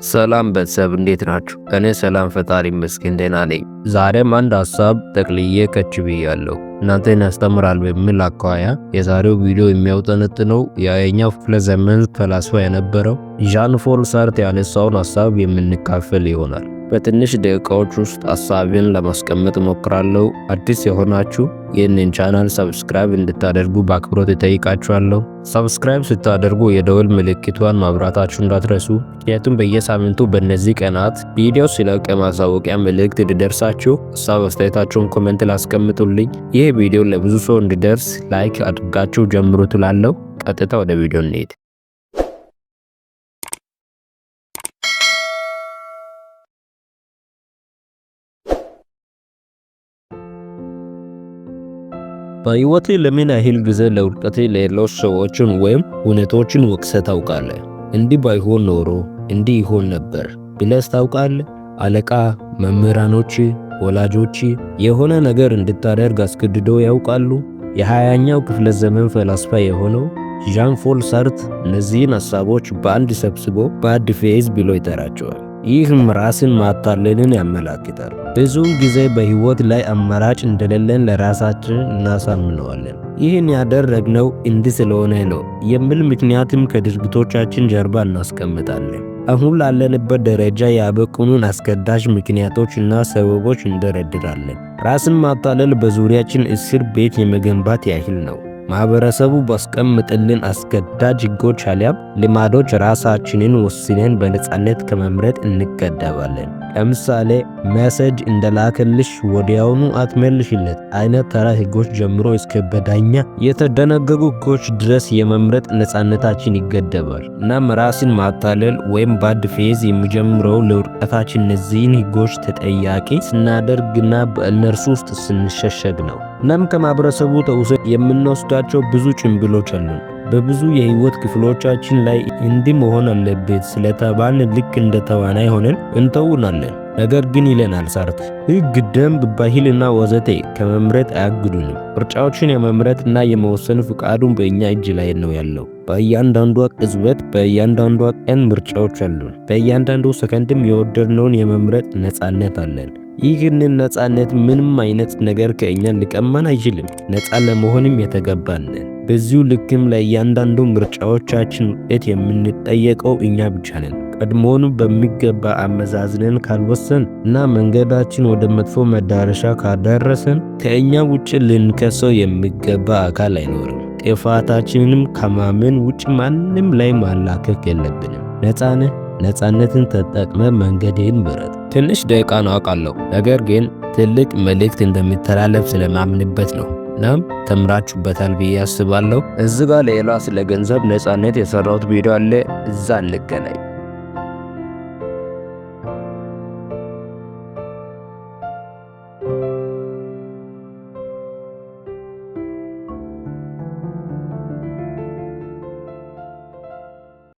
ሰላም ቤተሰብ እንዴት ናችሁ? እኔ ሰላም ፈጣሪ ይመስገን ደህና ነኝ። ዛሬም አንድ ሀሳብ ጠቅልዬ ከች ብያለሁ። እናንተን ያስተምራል በሚል አኳያ የዛሬው ቪዲዮ የሚያውጠነጥነው የሃያኛው ክፍለ ዘመን ፈላስፋ የነበረው ዣን ፖል ሳርት ያነሳውን ሀሳብ የምንካፈል ይሆናል። በትንሽ ደቂቃዎች ውስጥ ሀሳቤን ለማስቀመጥ እሞክራለሁ። አዲስ የሆናችሁ ይህንን ቻናል ሰብስክራይብ እንድታደርጉ በአክብሮት እጠይቃችኋለሁ። ሰብስክራይብ ስታደርጉ የደወል ምልክቷን ማብራታችሁ እንዳትረሱ። ምክንያቱም በየሳምንቱ በእነዚህ ቀናት ቪዲዮ ሲለቅ ማሳወቂያ መልእክት እንዲደርሳችሁ ሀሳብ አስተያየታችሁን ኮሜንት ላስቀምጡልኝ። ይህ ቪዲዮ ለብዙ ሰው እንዲደርስ ላይክ አድርጋችሁ ጀምሩ ትላለሁ። ቀጥታ ወደ ቪዲዮ እንሄድ። በህይወቴ ለምን ያህል ጊዜ ለውድቀቴ ሌሎች ሰዎችን ወይም ሁኔታዎችን ወቅሰህ ታውቃለህ? እንዲህ ባይሆን ኖሮ እንዲህ ይሆን ነበር ብለህ ታውቃለህ? አለቃ፣ መምህራኖች፣ ወላጆች የሆነ ነገር እንድታደርግ አስገድደው ያውቃሉ? የ20ኛው ክፍለ ዘመን ፈላስፋ የሆነው ዣን ፖል ሳርት እነዚህን ሐሳቦች በአንድ ሰብስቦ ባድ ፌዝ ብሎ ይጠራቸዋል። ይህም ራስን ማታለልን ያመላክታል። ብዙውን ጊዜ በህይወት ላይ አማራጭ እንደሌለን ለራሳችን እናሳምነዋለን። ይህን ያደረግነው እንዲህ ስለሆነ ነው የሚል ምክንያትም ከድርጊቶቻችን ጀርባ እናስቀምጣለን። አሁን ላለንበት ደረጃ ያበቁንን አስገዳጅ ምክንያቶች እና ሰበቦች እንደረድራለን። ራስን ማታለል በዙሪያችን እስር ቤት የመገንባት ያህል ነው። ማህበረሰቡ ባስቀምጥልን አስገዳጅ ህጎች አሊያም ልማዶች ራሳችንን ወስነን በነጻነት ከመምረጥ እንገደባለን። ለምሳሌ ሜሴጅ እንደላከልሽ ወዲያውኑ አትመልሽለት አይነት ተራ ህጎች ጀምሮ እስከ በዳኛ የተደነገጉ ህጎች ድረስ የመምረጥ ነጻነታችን ይገደባል። እናም ራስን ማታለል ወይም ባድ ፌዝ የሚጀምረው ለውድቀታችን እነዚህን ህጎች ተጠያቂ ስናደርግና በእነርሱ ውስጥ ስንሸሸግ ነው። እናም ከማህበረሰቡ ተውሰን የምንወስዳቸው ብዙ ጭንብሎች አሉ። በብዙ የህይወት ክፍሎቻችን ላይ እንዲህ መሆን አለበት ስለተባልን ልክ እንደ ተዋናይ ሆነን እንተውናለን። ነገር ግን ይለናል ሳርት፣ ህግ፣ ደንብ፣ ባህልና ወዘተ ከመምረጥ አያግዱንም። ምርጫዎችን የመምረጥና የመወሰን ፍቃዱን በእኛ እጅ ላይ ነው ያለው። በእያንዳንዷ ቅጽበት፣ በእያንዳንዷ ቀን ምርጫዎች አሉን። በእያንዳንዱ ሰከንድም የወደድነውን የመምረጥ ነጻነት አለን። ይህንን ነጻነት ምንም አይነት ነገር ከእኛ ሊቀማን አይችልም። ነጻ ለመሆንም የተገባንን። በዚሁ ልክም ለእያንዳንዱ ምርጫዎቻችን ውጤት የምንጠየቀው እኛ ብቻ ነን። ቀድሞውኑ በሚገባ አመዛዝነን ካልወሰን እና መንገዳችን ወደ መጥፎ መዳረሻ ካደረሰን ከእኛ ውጭ ልንከሰው የሚገባ አካል አይኖርም። ጥፋታችንንም ከማመን ውጭ ማንም ላይ ማላከክ የለብንም። ነጻነህ፣ ነጻነትን ተጠቅመ መንገድህን ምረጥ። ትንሽ ደቂቃ ነው አውቃለሁ፣ ነገር ግን ትልቅ መልእክት እንደሚተላለፍ ስለማምንበት ነው። እናም ተምራችሁበታል ብዬ አስባለሁ። እዚህ ጋር ሌላ ስለ ገንዘብ ነጻነት የሰራሁት ቪዲዮ አለ፣ እዛ እንገናኝ።